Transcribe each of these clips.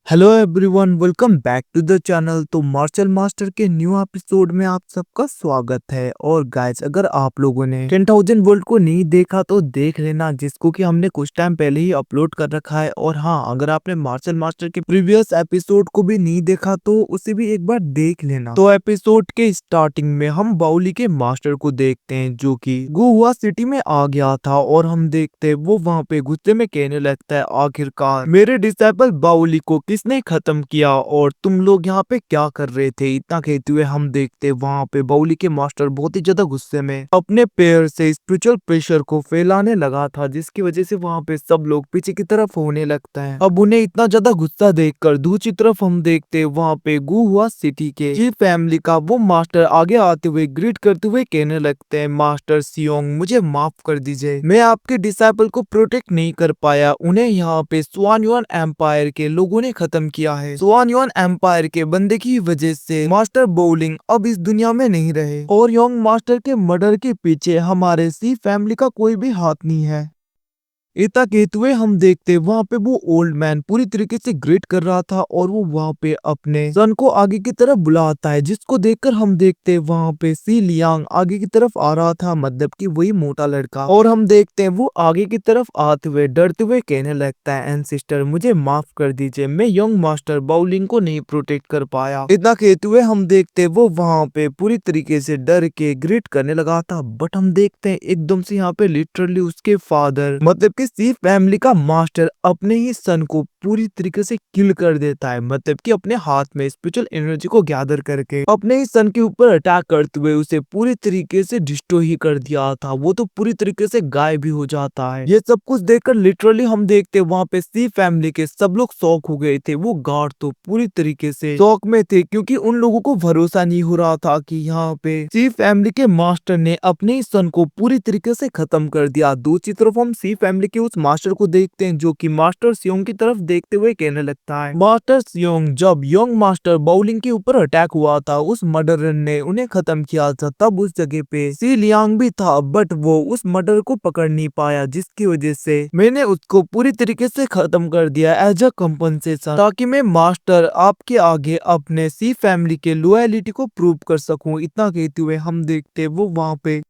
Hello everyone, welcome back to the channel. तो marshal master के new episode में आप सबका स्वागत है। और गाइस, अगर आप लोगों ने 10,000 वोल्ट को नहीं देखा तो देख लेना, जिसको कि हमने कुछ टाइम पहले ही अपलोड कर रखा है। और हाँ, अगर आपने मार्शल मास्टर के प्रीवियस एपिसोड को भी नहीं देखा तो उसे भी एक बार देख लेना। तो एपिसोड के स्टार्टिंग में हम बाउली के मास्टर को देखते हैं, जो कि गुहुआ सिटी में आ गया था। और हम देखते हैं वो वहाँ पे गुस्से में कहने लगता है, आखिरकार मेरे डिसाइपल बाउली को किसने खत्म किया और तुम लोग यहाँ पे क्या कर रहे थे। इतना कहते हुए हम देखते वहाँ पे बाउली के मास्टर बहुत ही ज्यादा गुस्से में अपने पैर से स्पिरिचुअल प्रेशर को फैलाने लगा था, जिसकी वजह से वहाँ पे सब लोग पीछे की तरफ होने लगता है। अब उन्हें इतना ज्यादा गुस्सा देखकर दूसरी तरफ हम देखते वहाँ पे गुहुआ सिटी के चीफ फैमिली का वो मास्टर आगे आते हुए ग्रीट करते हुए कहने लगते हैं, मास्टर सियोंग, मुझे माफ कर दीजिए, मैं आपके डिसाइपल को प्रोटेक्ट नहीं कर पाया। उन्हें यहाँ पे स्वान युआन एम्पायर के लोगों ने खत्म किया है। स्वान युआन एम्पायर के बंदे की वजह से मास्टर बोलिंग अब इस दुनिया में नहीं रहे, और योंग मास्टर के मर्डर के पीछे हमारे सी फैमिली का कोई भी हाथ नहीं है। इतना कहते हुए हम देखते वहाँ पे वो ओल्ड मैन पूरी तरीके से ग्रेट कर रहा था, और वो वहाँ पे अपने सन को आगे की तरफ बुलाता है, जिसको देखकर हम देखते वहाँ पे सी लियांग आगे की तरफ आ रहा था, मतलब कि वही मोटा लड़का। और हम देखते हैं वो आगे की तरफ आते हुए डरते हुए कहने लगता है, एंसिस्टर, मुझे माफ कर दीजिए, मैं यंग मास्टर बाउलिंग को नहीं प्रोटेक्ट कर पाया। इतना कहते हुए हम देखते वो वहाँ पे पूरी तरीके से डर के ग्रेट करने लगा था। बट हम देखते हैं एकदम से यहाँ पे लिटरली उसके फादर, मतलब कि सी फैमिली का मास्टर, अपने ही सन को पूरी तरीके से किल कर देता है। मतलब कि अपने हाथ में स्पिरिचुअल एनर्जी को गैदर करके अपने ही सन के ऊपर अटैक करते हुए उसे पूरी तरीके से डिस्ट्रॉय ही कर दिया था। वो तो पूरी तरीके से गायब भी हो जाता है। ये सब कुछ देखकर लिटरली हम देखते वहाँ पे सी फैमिली के सब लोग शॉक हो गए थे। वो गार्ड तो पूरी तरीके से शॉक में थे, क्योंकि उन लोगों को भरोसा नहीं हो रहा था कि यहाँ पे सी फैमिली के मास्टर ने अपने ही सन को पूरी तरीके से खत्म कर दिया। दूसरी तरफ हम सी फैमिली के उस मास्टर को देखते हैं, जो कि मास्टर सियोंग की तरफ देखते हुए कहने लगता है, मास्टर सियोंग, जब यंग मास्टर बाउलिंग के ऊपर अटैक हुआ था, उस मर्डरर ने उन्हें खत्म किया था, तब उस जगह पे सी लियांग भी था, बट वो उस मर्डर को पकड़ नहीं पाया, जिसकी वजह से मैंने उसको पूरी तरीके से खत्म कर दिया एज अ कंपनसेशन, ताकि मैं मास्टर आपके आगे अपने सी फैमिली के लॉयलिटी को प्रूव कर सकूं। इतना कहते हुए हम देखते वो वहां पे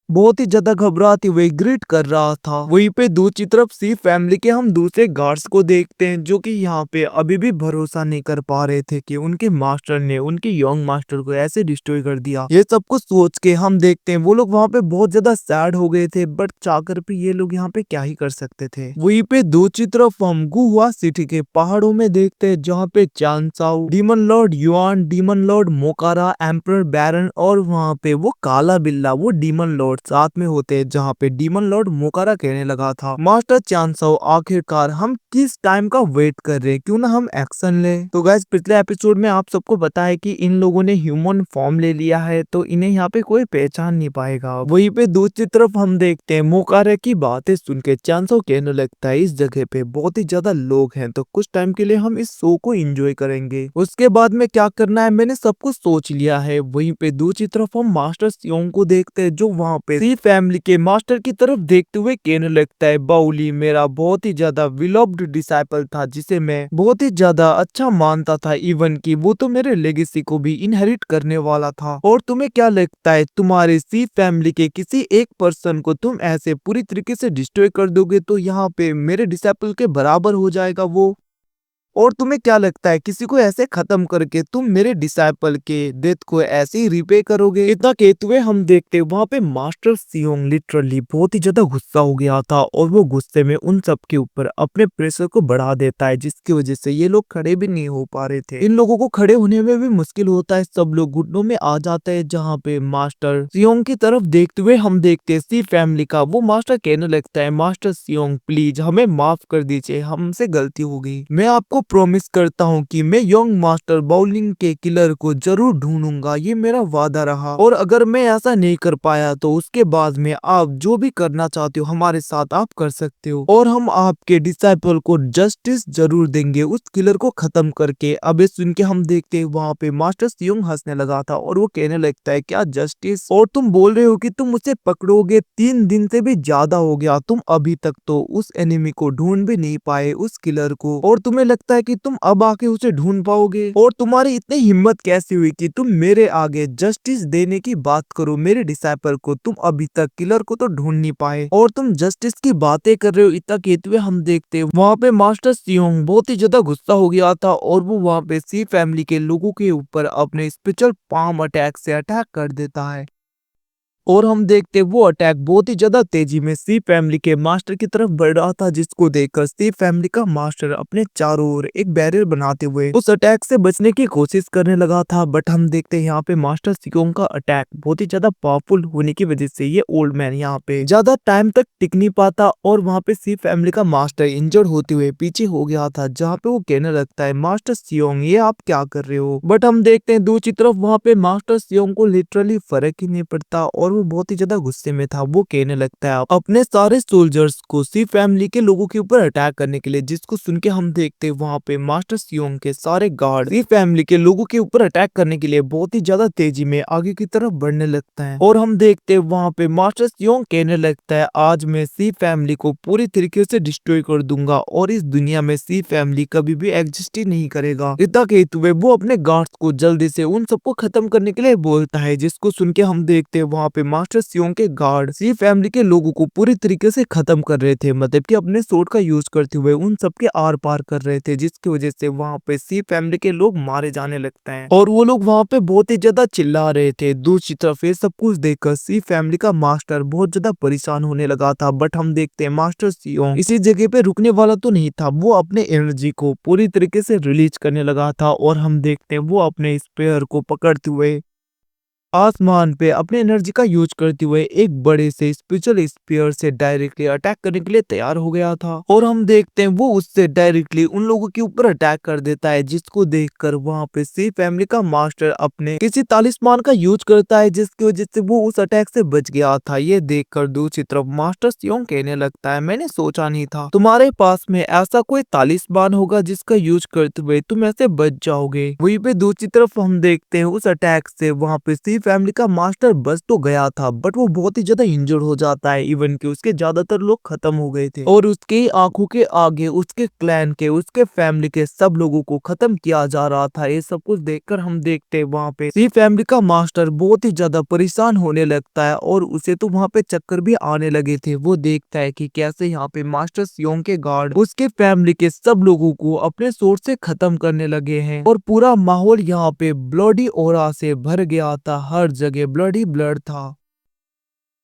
बहुत ही ज्यादा घबराते हुए ग्रीट कर रहा था। वहीं पे दूसरी तरफ सी फैमिली के हम दूसरे गार्ड्स को देखते हैं, जो कि यहाँ पे अभी भी भरोसा नहीं कर पा रहे थे कि उनके मास्टर ने उनके यंग मास्टर को ऐसे डिस्ट्रॉय कर दिया। ये सब कुछ सोच के हम देखते हैं वो लोग वहाँ पे बहुत ज्यादा सैड हो गए थे, बट चाहकर भी ये लोग यहाँ पे क्या ही कर सकते थे। वहीं पे दूसरी तरफ हम गुहुआ सिटी के पहाड़ों में देखते हैं, जहाँ पे चांसाओ, demon lord Yuan, demon lord Mokara, emperor baron, और वहाँ पे वो काला बिल्ला, वो डीमन लॉर्ड साथ में होते हैं। जहाँ पे डीमन लॉर्ड मोकारा कहने लगा था, मास्टर चांसाओ, आखिरकार हम किस टाइम का वेट कर रहे हैं, क्यों ना हम एक्शन ले। तो गाइस, पिछले एपिसोड में आप सबको पता है कि इन लोगों ने ह्यूमन फॉर्म ले लिया है, तो इन्हें यहाँ पे कोई पहचान नहीं पाएगा। वहीं पे दूसरी तरफ हम देखते हैं मोकारा की बातें सुन के चांसाओ कहने लगता है, इस जगह पे बहुत ही ज्यादा लोग हैं, तो कुछ टाइम के लिए हम इस शो को एंजॉय करेंगे, उसके बाद में क्या करना है मैंने सब कुछ सोच लिया है। वहीं पे दूसरी तरफ हम मास्टर सियोंग को देखते हैं, जो वहाँ पे सी फैमिली के मास्टर की तरफ देखते हुए कहने लगता है, बाउली मेरा बहुत ही ज्यादा विलव्ड डिसाइपल था, जिसे मैं बहुत ही ज्यादा अच्छा मानता था, इवन कि वो तो मेरे लेगेसी को भी इनहेरिट करने वाला था। और तुम्हें क्या लगता है, तुम्हारे सी फैमिली के किसी एक पर्सन को तुम ऐसे पूरी तरीके से डिस्ट्रॉय कर दोगे तो यहाँ पे मेरे डिसाइपल के बराबर हो जाएगा वो। और तुम्हें क्या लगता है, किसी को ऐसे खत्म करके तुम मेरे डिसाइपल के डेथ को ऐसे ही रिपे करोगे। इतना कहते हुए हम देखते वहां पे मास्टर सियोंग लिटरली बहुत ही ज्यादा गुस्सा हो गया था, और वो गुस्से में उन सब के ऊपर अपने प्रेशर को बढ़ा देता है, जिसकी वजह से ये लोग खड़े भी नहीं हो पा रहे थे। इन लोगों को खड़े होने में भी मुश्किल होता है, सब लोग घुटनों में आ जाते हैं। जहाँ पे मास्टर सियोंग की तरफ देखते हुए हम देखते सी फैमिली का वो मास्टर कहने लगता है, मास्टर सियोंग प्लीज हमें माफ कर दीजिए, हमसे गलती हो गई, मैं आपको प्रॉमिस करता हूँ कि मैं यंग मास्टर बाउलिंग के किलर को जरूर ढूंढूंगा, ये मेरा वादा रहा। और अगर मैं ऐसा नहीं कर पाया तो उसके बाद में आप जो भी करना चाहते हो हमारे साथ आप कर सकते हो, और हम आपके डिसाइपल को जस्टिस जरूर देंगे उस किलर को खत्म करके। अब ये सुन के हम देखते हैं वहाँ पे मास्टर सियोंग हंसने लगा था, और वो कहने लगता है, क्या जस्टिस, और तुम बोल रहे हो कि तुम उसे पकड़ोगे, 3 दिन से भी ज्यादा हो गया, तुम अभी तक तो उस एनिमी को ढूंढ भी नहीं पाए, उस किलर को, और तुम्हें लगता लगता है कि तुम अब आके उसे ढूंढ पाओगे? और तुम्हारी इतनी हिम्मत कैसे हुई कि तुम मेरे आगे जस्टिस देने की बात करो? मेरे डिसाइपल को तुम अभी तक किलर को तो ढूंढ नहीं पाए और तुम जस्टिस की बातें कर रहे हो। इतना कहते हुए हम देखते वहाँ पे मास्टर सियोंग बहुत ही ज्यादा गुस्सा हो गया था और वो वहाँ पे सी फैमिली के लोगों के ऊपर अपने स्पेशल पाम अटैक से अटैक कर देता है और हम देखते वो अटैक बहुत ही ज्यादा तेजी में सी फैमिली के मास्टर की तरफ बढ़ रहा था, जिसको देखकर सी फैमिली का मास्टर अपने चारों ओर एक बैरियर बनाते हुए उस अटैक से बचने की कोशिश करने लगा था। बट हम देखते यहाँ पे मास्टर सिकोंग का अटैक बहुत ही ज्यादा पावरफुल होने की वजह से ये ओल्ड मैन यहाँ पे ज्यादा टाइम तक टिक नहीं पाता और वहाँ पे सी फैमिली का मास्टर इंजर्ड होते हुए पीछे हो गया था, जहाँ पे वो कहने लगता है मास्टर सियोंग ये आप क्या कर रहे हो? बट हम देखते हैं दूसरी तरफ वहाँ पे मास्टर सियोंग को लिटरली फर्क ही नहीं पड़ता और वो बहुत ही ज्यादा गुस्से में था। वो कहने लगता है अपने सारे सोल्जर्स को सी फैमिली के लोगों के ऊपर अटैक करने के लिए, जिसको सुन के हम देखते हैं वहाँ पे मास्टर सियोंग के सारे गार्ड सी फैमिली के लोगों के ऊपर अटैक करने के लिए बहुत ही ज्यादा तेजी में आगे की तरफ बढ़ने लगता है और हम देखते हैं वहाँ पे मास्टर सियोंग कहने लगता है आज मैं सी फैमिली को पूरी तरीके से डिस्ट्रॉय कर दूंगा और इस दुनिया में सी फैमिली कभी भी एग्जिस्ट ही नहीं करेगा। इतना कहते हुए वो अपने गार्ड्स को जल्दी से उन सबको खत्म करने के लिए बोलता है, जिसको सुन के हम देखते हैं वहाँ पे मास्टर सियोंग के गार्ड सी फैमिली के लोगों को पूरी तरीके से खत्म कर रहे थे, मतलब कि अपने सोर्ड का यूज करते हुए उन सबके आर पार कर रहे थे, जिसकी वजह से वहाँ पे सी फैमिली के लोग मारे जाने लगते हैं और वो लोग वहाँ पे बहुत ही ज्यादा चिल्ला रहे थे। दूसरी तरफ ये सब कुछ देखकर सी फैमिली का मास्टर बहुत ज्यादा परेशान होने लगा था। बट हम देखते हैं मास्टर सियोंग इसी जगह पे रुकने वाला तो नहीं था, वो अपने एनर्जी को पूरी तरीके से रिलीज करने लगा था और हम देखते हैं वो अपने स्पेयर को पकड़ते हुए आसमान पे अपने एनर्जी का यूज करते हुए एक बड़े से स्पेशल स्पीयर से डायरेक्टली अटैक करने के लिए तैयार हो गया था और हम देखते हैं वो उससे डायरेक्टली उन लोगों के ऊपर अटैक कर देता है, जिसको देखकर वहां पे सी फैमिली का मास्टर अपने किसी तालिस्मान का यूज करता है, जिसकी वजह से वो उस अटैक से बच गया था। ये देखकर दूसरी तरफ मास्टर सियोंग कहने लगता है मैंने सोचा नहीं था तुम्हारे पास में ऐसा कोई तालिस्मान होगा जिसका यूज करते हुए तुम ऐसे बच जाओगे। वहीं पे दूसरी तरफ हम देखते हैं उस अटैक से वहां पे सी फैमिली का मास्टर बच तो गया था, बट वो बहुत ही ज्यादा इंजर्ड हो जाता है, इवन कि उसके ज्यादातर लोग खत्म हो गए थे और उसके आंखों के आगे उसके क्लैन के उसके फैमिली के सब लोगों को खत्म किया जा रहा था। ये सब कुछ देखकर हम देखते हैं वहाँ पे सी फैमिली का मास्टर बहुत ही ज्यादा परेशान होने लगता है और उसे तो वहाँ पे चक्कर भी आने लगे थे। वो देखता है कि कैसे यहाँ पे मास्टर सियोंग के गार्ड उसके फैमिली के सब लोगों को अपने सोर्स से खत्म करने लगे हैं और पूरा माहौल यहाँ पे ब्लडी ऑरा से भर गया था, हर जगह ब्लड ही ब्लड था।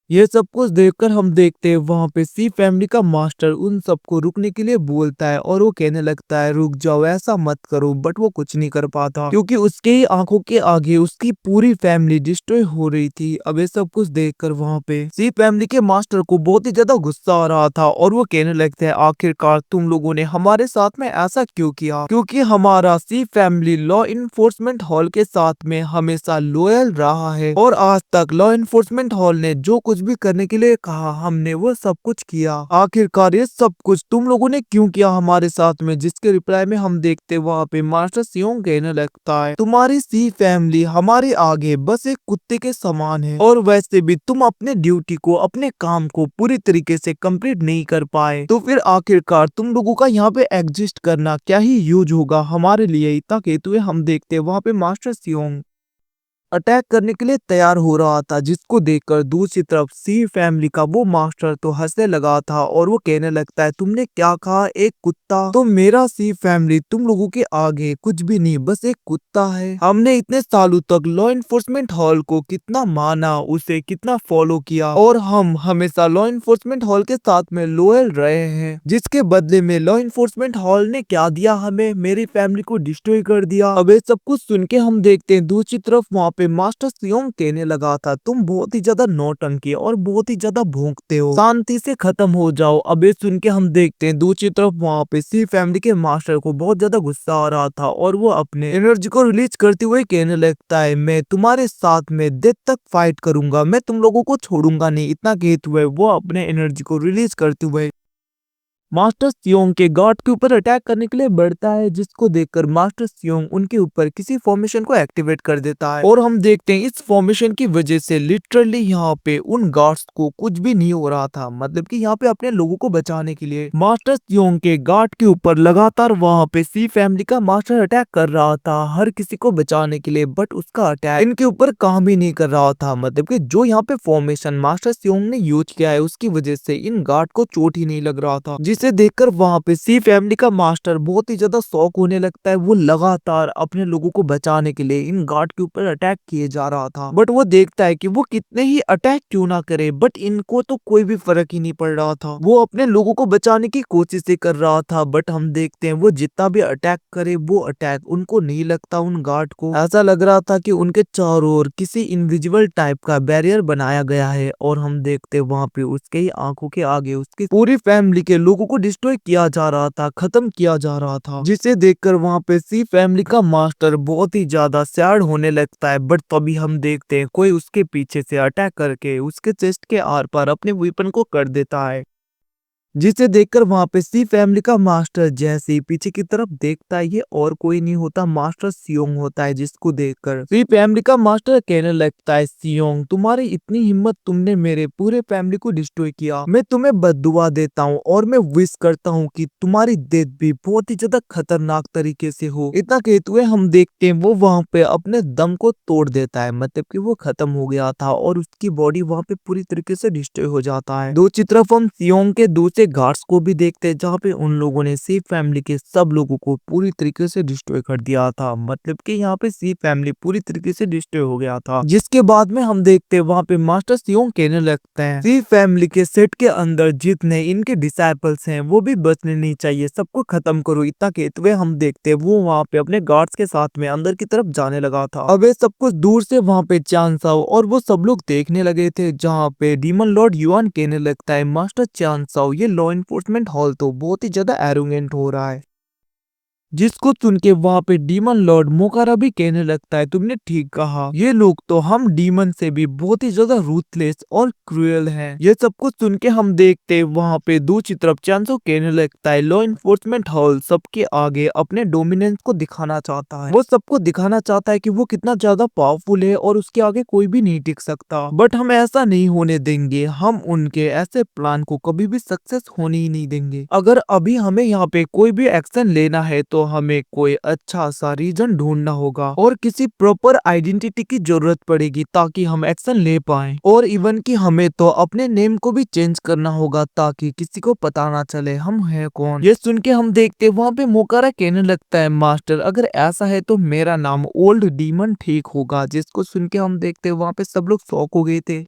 ये सब कुछ देखकर हम देखते हैं वहां पे सी फैमिली का मास्टर उन सबको रुकने के लिए बोलता है और वो कहने लगता है रुक जाओ ऐसा मत करो, बट वो कुछ नहीं कर पाता क्योंकि उसके ही आंखों के आगे उसकी पूरी फैमिली डिस्ट्रॉय हो रही थी। अब ये सब कुछ देखकर वहां पे सी फैमिली के मास्टर को बहुत ही ज्यादा गुस्सा आ रहा था और वो कहने लगता है आखिरकार तुम लोगों ने हमारे साथ में ऐसा क्यों किया, क्योंकि हमारा सी फैमिली लॉ इन्फोर्समेंट हॉल के साथ में हमेशा लॉयल रहा है और आज तक लॉ इन्फोर्समेंट हॉल ने जो कुछ भी करने के लिए कहा हमने वो सब कुछ किया। आखिरकार ये सब कुछ तुम लोगों ने क्यों किया हमारे साथ में? जिसके रिप्लाई में हम देखते वहाँ पे मास्टर सियोंग कहने लगता है तुम्हारी सी फैमिली हमारे आगे बस एक कुत्ते के समान है और वैसे भी तुम अपने ड्यूटी को अपने काम को पूरी तरीके से कंप्लीट नहीं कर पाए, तो फिर आखिरकार तुम लोगों का यहाँ पे एग्जिस्ट करना क्या ही यूज होगा हमारे लिए। इतना कहते हुए हम देखते वहाँ पे मास्टर सियोंग अटैक करने के लिए तैयार हो रहा था, जिसको देखकर दूसरी तरफ सी फैमिली का वो मास्टर तो हंसने लगा था और वो कहने लगता है तुमने क्या कहा एक कुत्ता? तो मेरा सी फैमिली तुम लोगों के आगे कुछ भी नहीं, बस एक कुत्ता है। हमने इतने सालों तक लॉ इन्फोर्समेंट हॉल को कितना माना, उसे कितना फॉलो किया और हम हमेशा लॉ इन्फोर्समेंट हॉल के साथ में लॉयल रहे हैं, जिसके बदले में लॉ इन्फोर्समेंट हॉल ने क्या दिया हमें? मेरी फैमिली को डिस्ट्रॉय कर दिया। अब ये सब कुछ सुन के हम देखते हैं दूसरी तरफ वहाँ पे मास्टर सियोंग कहने लगा था तुम बहुत ही ज्यादा नौटंकी और बहुत ही ज्यादा भौंकते हो, शांति से खत्म हो जाओ। अब ये सुन के हम देखते हैं दूसरी तरफ वहाँ पे सी फैमिली के मास्टर को बहुत ज्यादा गुस्सा आ रहा था और वो अपने एनर्जी को रिलीज करते हुए कहने लगता है मैं तुम्हारे साथ में डेथ तक फाइट करूंगा, मैं तुम लोगों को छोड़ूंगा नहीं। इतना कहते हुए वो अपने एनर्जी को रिलीज करते हुए मास्टर सियोंग के गार्ड के ऊपर अटैक करने के लिए बढ़ता है, जिसको देखकर मास्टर सियोंग उनके ऊपर किसी फॉर्मेशन को एक्टिवेट कर देता है और हम देखते हैं इस फॉर्मेशन की वजह से लिटरली यहाँ पे उन गार्ड्स को कुछ भी नहीं हो रहा था। मतलब कि यहाँ पे अपने लोगों को बचाने के लिए मास्टर सियोंग के गार्ड के ऊपर लगातार वहाँ पे सी फैमिली का मास्टर अटैक कर रहा था हर किसी को बचाने के लिए, बट उसका अटैक इनके ऊपर काम ही नहीं कर रहा था। मतलब कि जो यहाँ पे फॉर्मेशन मास्टर सियोंग ने यूज किया है उसकी वजह से इन गार्ड को चोट ही नहीं लग रहा था, जिसे देखकर वहां पे सी फैमिली का मास्टर बहुत ही ज्यादा शौक होने लगता है। वो लगातार अपने लोगों को बचाने के लिए इन गार्ड के ऊपर अटैक किए जा रहा था, बट वो देखता है कि वो कितने ही अटैक क्यों ना करे, बट इनको तो कोई भी फर्क ही नहीं पड़ रहा था। वो अपने लोगों को बचाने की कोशिश ही कर रहा था, बट हम देखते हैं वो जितना भी अटैक करे वो अटैक उनको नहीं लगता। उन गार्ड को ऐसा लग रहा था कि उनके चारों ओर किसी इनविजिबल टाइप का बैरियर बनाया गया है और हम देखते वहां पे उसके ही आंखों के आगे उसकी पूरी फैमिली के लोगों को डिस्ट्रॉय किया जा रहा था, खत्म किया जा रहा था, जिसे देखकर वहां पे सी फैमिली का मास्टर बहुत ही ज्यादा सैड होने लगता है। बट तभी हम देखते हैं कोई उसके पीछे से अटैक करके उसके चेस्ट के आर पार अपने वेपन को कर देता है, जिसे देखकर वहां पे सी फैमिली का मास्टर जैसे ही पीछे की तरफ देखता है ये और कोई नहीं होता मास्टर सियोंग होता है, जिसको देखकर सी फैमिली का मास्टर कहने लगता है सियोंग तुम्हारी इतनी हिम्मत, तुमने मेरे पूरे फैमिली को डिस्ट्रॉय किया, मैं तुम्हें बद्दुआ देता हूँ और मैं विश करता हूँ कि तुम्हारी डेथ भी बहुत ही ज्यादा खतरनाक तरीके से हो। इतना कहते हुए हम देखते हैं वो वहां पे अपने दम को तोड़ देता है, मतलब कि वो खत्म हो गया था और उसकी बॉडी वहां पे पूरी तरीके से डिस्ट्रॉय हो जाता है। दूसरी तरफ हम सियोंग के दूसरे गार्ड्स को भी देखते हैं जहाँ पे उन लोगों ने सी फैमिली के सब लोगों को पूरी तरीके से डिस्ट्रॉय कर दिया था। मतलब कि यहाँ पे सी फैमिली पूरी तरीके से डिस्ट्रॉय हो गया था, जिसके बाद में हम देखते हैं वहाँ पे मास्टर सियोंग कहने लगते हैं सी फैमिली के सेट के अंदर जितने इनके डिसाइपल्स हैं वो भी बचने नहीं चाहिए, सबको खत्म करो। इतना कहते हुए हम देखते हैं वो वहाँ पे अपने गार्ड्स के साथ में अंदर की तरफ जाने लगा था। अब ये सब कुछ दूर से वहाँ पे चांद साओ और वो सब लोग देखने लगे थे, जहाँ पे डीमन लॉर्ड युआन कहने लगता है मास्टर चांद साओ ये लॉ एनफोर्समेंट हॉल तो बहुत ही ज्यादा एरोगेंट हो रहा है, जिसको सुन के वहाँ पे डीमन लॉर्ड मोकारा भी कहने लगता है तुमने ठीक कहा, ये लोग तो हम डीमन से भी बहुत ही ज्यादा रूथलेस और क्रूएल हैं। ये सब कुछ सुन के हम देखते वहाँ पे दूसरी तरफ चांसो कहने लगता है लॉ इन्फोर्समेंट हॉल सबके आगे अपने डोमिनेंस को दिखाना चाहता है, वो सबको दिखाना चाहता है कि वो कितना ज्यादा पावरफुल है और उसके आगे कोई भी नहीं टिक सकता। बट हम ऐसा नहीं होने देंगे, हम उनके ऐसे प्लान को कभी भी सक्सेस होने ही नहीं देंगे। अगर अभी हमें यहाँ पे कोई भी एक्शन लेना है तो हमें कोई अच्छा सा रीजन ढूंढना होगा और किसी प्रॉपर आइडेंटिटी की जरूरत पड़ेगी ताकि हम एक्शन ले पाएं। और इवन कि हमें तो अपने नेम को भी चेंज करना होगा ताकि किसी को पता ना चले हम है कौन। ये सुन के हम देखते वहाँ पे मोकारा कहने लगता है मास्टर अगर ऐसा है तो मेरा नाम ओल्ड डीमन ठीक होगा, जिसको सुन के हम देखते वहाँ पे सब लोग शॉक हो गए थे।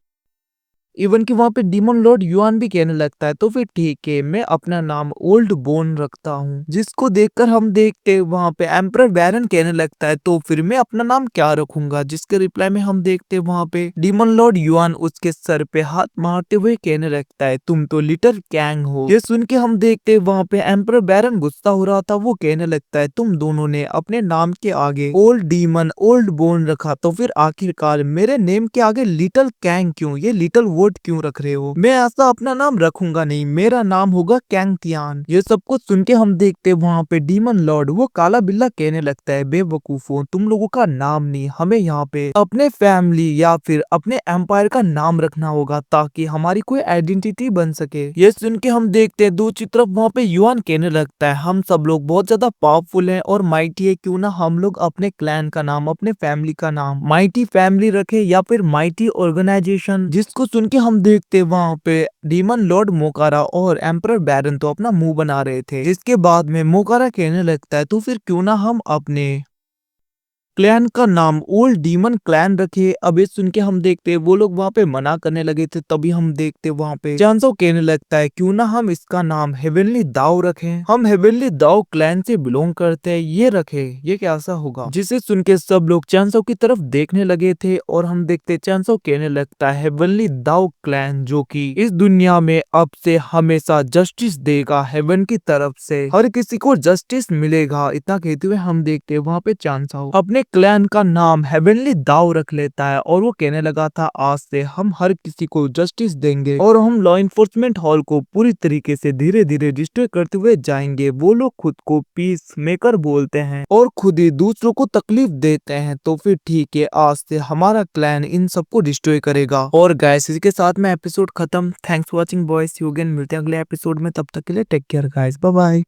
इवन कि वहां पे डीमन लॉर्ड युआन भी कहने लगता है तो फिर ठीक है मैं अपना नाम ओल्ड बोन रखता हूँ, जिसको देखकर हम देखते वहां पे एम्परर बैरन कहने लगता है तो फिर मैं अपना नाम क्या रखूंगा, जिसके रिप्लाई में हम देखते वहां पे डीमन लॉर्ड युआन उसके सर पे हाथ मारते हुए कहने लगता है तुम तो लिटिल कैंग हो। ये सुन के हम देखते वहां पे एम्परर बैरन गुस्सा हो रहा था, वो कहने लगता है तुम दोनों ने अपने नाम के आगे ओल्ड डीमन ओल्ड बोन रखा तो फिर आखिरकार मेरे नेम के आगे लिटिल कैंग क्यों, ये लिटिल वर्ड क्यों रख रहे हो, मैं ऐसा अपना नाम रखूंगा नहीं, मेरा नाम होगा कैंग तियान। ये सब कुछ सुन के हम देखते वहाँ पे डीमन लॉर्ड वो काला बिल्ला कहने लगता है बेवकूफों तुम लोगों का नाम नहीं, हमें यहाँ पे अपने फैमिली या फिर अपने एम्पायर का नाम रखना होगा ताकि हमारी कोई आइडेंटिटी बन सके। ये सुन के हम देखते दूसरी तरफ वहाँ पे युआन कहने लगता है हम सब लोग बहुत ज्यादा पावरफुल हैं और माइटी है, क्यों ना हम लोग अपने क्लैन का नाम अपने फैमिली का नाम माइटी फैमिली रखे या फिर माइटी ऑर्गेनाइजेशन। जिसको सुन के हम देखते वहाँ पे डीमन लॉर्ड मोकारा और एम्परर बैरन तो अपना मुंह बना रहे थे, जिसके बाद में मोकारा कहने लगता है तो फिर क्यों ना हम अपने क्लैन का नाम ओल्ड डीमन क्लैन रखे। अब ये सुन के हम देखते वो लोग वहाँ पे मना करने लगे थे, तभी हम देखते वहाँ पे चांसो कहने लगता है क्यों ना हम इसका नाम हेवनली दाव रखें, हम हेवनली दाव क्लैन से बिलोंग करते हैं, ये रखे, ये कैसा होगा। जिसे सुन के सब लोग चांसो की तरफ देखने लगे थे और हम देखते चांसो कहने लगता है हेवनली दाव क्लैन जो कि इस दुनिया में अब से हमेशा जस्टिस देगा, हेवन की तरफ से हर किसी को जस्टिस मिलेगा। इतना कहते हुए हम देखते वहाँ पे चांसो अपने क्लैन का नाम हेवनली दाव रख लेता है और वो कहने लगा था आज से हम हर किसी को जस्टिस देंगे और हम लॉ इन्फोर्समेंट हॉल को पूरी तरीके से धीरे धीरे डिस्ट्रॉय करते हुए जाएंगे। वो लोग खुद को पीस मेकर बोलते हैं और खुद ही दूसरों को तकलीफ देते हैं। तो फिर ठीक है, आज से हमारा क्लैन इन सबको डिस्ट्रॉय करेगा। और गाइस इसी के साथ में एपिसोड खत्म। Thanks for watching boys, you again मिलते हैं अगले एपिसोड में, तब तक के लिए take care guys, bye bye.